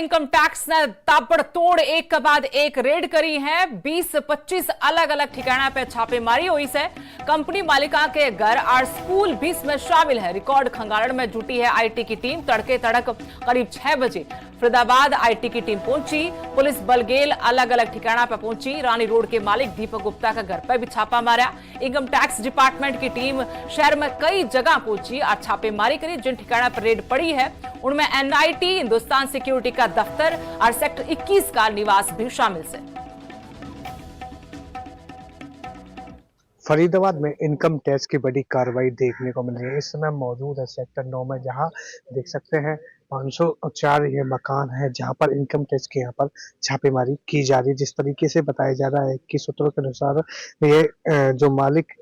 Income tax ने ताबड़तोड़ एक के बाद एक रेड करी है। 20-25 अलग अलग ठिकाना पे छापेमारी हुई है। कंपनी मालिका के घर और स्कूल भी इसमें शामिल है। रिकॉर्ड खंगालन में जुटी है आईटी की टीम। तड़के तड़क करीब 6 बजे फरीदाबाद आईटी की टीम पहुंची। पुलिस बलगेल अलग अलग ठिकाना पर पहुंची। रानी रोड के मालिक दीपक गुप्ता का घर पर भी छापा मारा। इनकम टैक्स डिपार्टमेंट की टीम शहर में कई जगह पहुंची और छापेमारी करी। जिन ठिकाना पर रेड पड़ी है उनमें एनआईटी, हिंदुस्तान सिक्योरिटी का दफ्तर और सेक्टर 21 का निवास भी शामिल है। फरीदाबाद में इनकम टैक्स की बड़ी कार्रवाई देखने को मिल रही है। इस समय मौजूद है सेक्टर 9 में, जहां देख सकते हैं 504 ये मकान है जहां पर इनकम टैक्स के यहाँ पर छापेमारी की जा रही है। जिस तरीके से बताया जा रहा है कि सूत्रों के अनुसार ये जो मालिक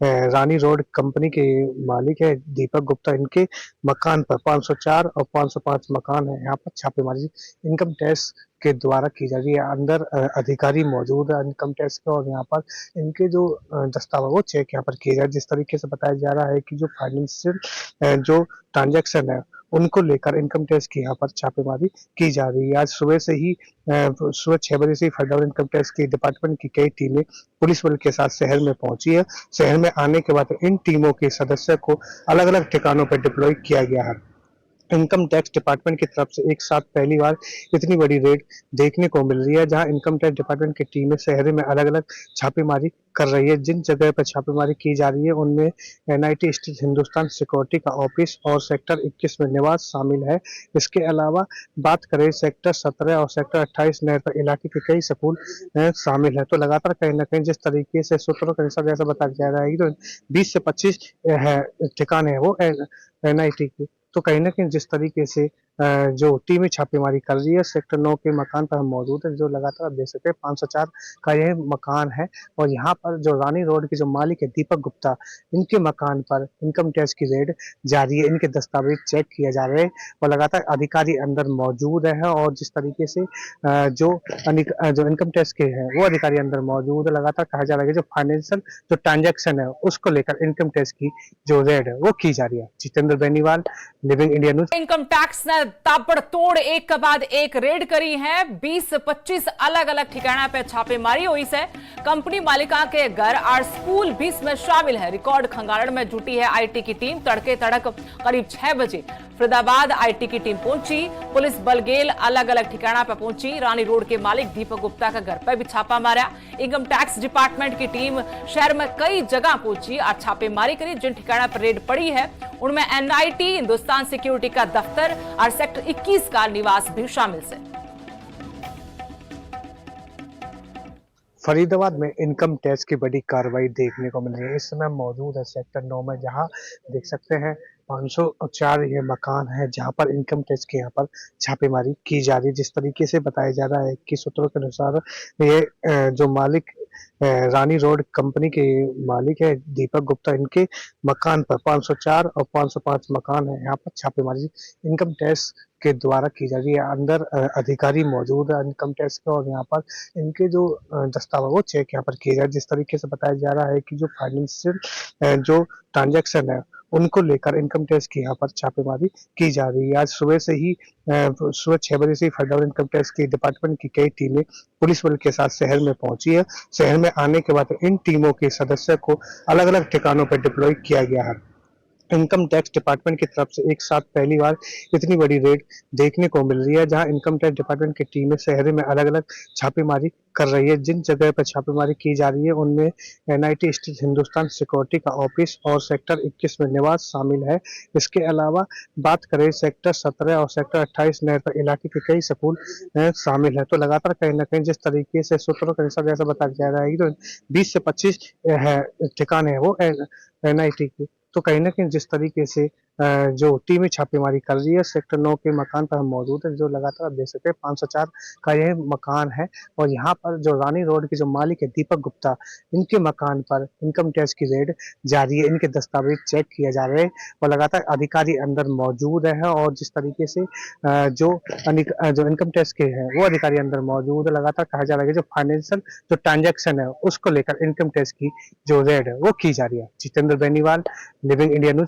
रानी रोड कंपनी के मालिक है दीपक गुप्ता, इनके मकान पर 504 और 505 मकान है, यहाँ पर छापेमारी इनकम टैक्स के द्वारा की जा रही है। अंदर अधिकारी मौजूद है इनकम टैक्स के और यहाँ पर इनके जो दस्तावेज वो चेक यहाँ पर किए जा रहे हैं। जिस तरीके से बताया जा रहा है कि जो फाइनेंशियल जो ट्रांजैक्शन है उनको लेकर इनकम टैक्स की यहाँ पर छापेमारी की जा रही है। आज सुबह से ही सुबह 6 बजे से ही फरीदाबाद इनकम टैक्स की डिपार्टमेंट की कई टीमें पुलिस बल के साथ शहर में पहुंची है। शहर में आने के बाद इन टीमों के सदस्यों को अलग अलग ठिकानों पर डिप्लॉय किया गया है। इनकम टैक्स डिपार्टमेंट की तरफ से एक साथ पहली बार इतनी बड़ी रेड देखने को मिल रही है, जहां इनकम टैक्स डिपार्टमेंट की टीमें शहर में अलग अलग छापेमारी कर रही है। जिन जगह पर छापेमारी की जा रही है उनमें एनआईटी स्थित हिंदुस्तान सिक्योरिटी का ऑफिस और सेक्टर 21 में निवास शामिल है। इसके अलावा बात करें सेक्टर 17 और सेक्टर 28 नहर इलाके के कई स्कूल शामिल है। तो लगातार कहीं ना कहीं जिस तरीके से सूत्रों के अनुसार जैसा बताया जा रहा है तो 20 से 25 ठिकाने हैं वो एनआईटी की। तो कहीं ना कहीं जिस तरीके से जो टीमें छापेमारी कर रही है सेक्टर 9 के मकान पर हम मौजूद है, जो लगातार आप देख सकते हैं 504 का यह मकान है और यहाँ पर जो रानी रोड के जो मालिक है दीपक गुप्ता, इनके मकान पर इनकम टैक्स की रेड जारी है। इनके दस्तावेज चेक किए जा रहे हैं और लगातार अधिकारी अंदर मौजूद है और जिस तरीके से जो इनकम टैक्स के हैं वो अधिकारी अंदर मौजूद है। लगातार कहा जा रहा है कि जो फाइनेंशियल जो ट्रांजेक्शन है उसको लेकर इनकम टैक्स की जो रेड है वो की जा रही है। Jitendra Beniwal, living India news. Income tax ने ताबड़तोड़ एक के बाद एक रेड करी है। 20-25 अलग अलग ठिकाना पे छापेमारी हुई है। कंपनी मालिका के घर और स्कूल भी इसमें शामिल है। रिकॉर्ड खंगालन में जुटी है आईटी की टीम। तड़के तड़क करीब 6 बजे फरीदाबाद आईटी की टीम पहुंची। पुलिस बलगेल अलग अलग ठिकाना पर पहुंची। रानी रोड के मालिक दीपक गुप्ता का घर पर भी छापा मारा। इनकम टैक्स डिपार्टमेंट की टीम शहर में कई जगह पहुंची और छापेमारी करी। जिन ठिकाना पर रेड पड़ी है उनमें एनआईटी, हिंदुस्तान सिक्योरिटी का दफ्तर और सेक्टर 21 का निवास भी शामिल है। फरीदाबाद में इनकम टैक्स की बड़ी कार्रवाई देखने को मिल रही है। इस समय मौजूद है सेक्टर 9 में, जहां देख सकते हैं 504 ये मकान है जहां पर इनकम टैक्स के यहाँ पर छापेमारी की जा रही है। जिस तरीके से बताया जा रहा है कि सूत्रों के अनुसार ये जो मालिक रानी रोड कंपनी के मालिक है दीपक गुप्ता, इनके मकान पर 504 और 505 मकान है, यहाँ पर छापेमारी इनकम टैक्स के द्वारा की जा रही है। अंदर अधिकारी मौजूद है इनकम टैक्स के और यहाँ पर इनके जो दस्तावेज वो चेक यहाँ पर किए जा रहे हैं। जिस तरीके से बताया जा रहा है कि जो फाइनेंशियल जो ट्रांजैक्शन है उनको लेकर इनकम टैक्स की यहाँ पर छापेमारी की जा रही है। आज सुबह से ही सुबह 6 बजे से ही फरीदाबाद इनकम टैक्स की डिपार्टमेंट की कई टीमें पुलिस बल के साथ शहर में पहुंची है। शहर में आने के बाद इन टीमों के सदस्यों को अलग अलग ठिकानों पर डिप्लॉय किया गया है। इनकम टैक्स डिपार्टमेंट की तरफ से एक साथ पहली बार इतनी बड़ी रेड देखने को मिल रही है, जहां इनकम टैक्स डिपार्टमेंट की टीमें शहर में अलग अलग छापेमारी कर रही है। जिन जगह पर छापेमारी की जा रही है उनमें एनआईटी स्थित हिंदुस्तान सिक्योरिटी का ऑफिस और सेक्टर 21 में निवास शामिल है। इसके अलावा बात करें सेक्टर 17 और सेक्टर 28 नहर इलाके के कई स्कूल शामिल है। तो लगातार कहीं ना कहीं जिस तरीके से सूत्रों के अनुसार जैसा बताया जा रहा है तो 20 से 25 ठिकाने हैं वो एनआईटी की। तो कहीं ना कहीं जिस तरीके से जो टीमें छापेमारी कर रही है सेक्टर 9 के मकान पर हम मौजूद है, जो लगातार आप देख सकते हैं 504 का यह मकान है और यहाँ पर जो रानी रोड के जो मालिक है दीपक गुप्ता, इनके मकान पर इनकम टैक्स की रेड जारी है। इनके दस्तावेज चेक किए जा रहे हैं और लगातार अधिकारी अंदर मौजूद है और जिस तरीके से जो इनकम टैक्स के हैं वो अधिकारी अंदर मौजूद है। लगातार कहा जा रहा है कि जो फाइनेंशियल जो ट्रांजेक्शन है उसको लेकर इनकम टैक्स की जो रेड है वो की जा रही है। Jitendra Beniwal, living India news.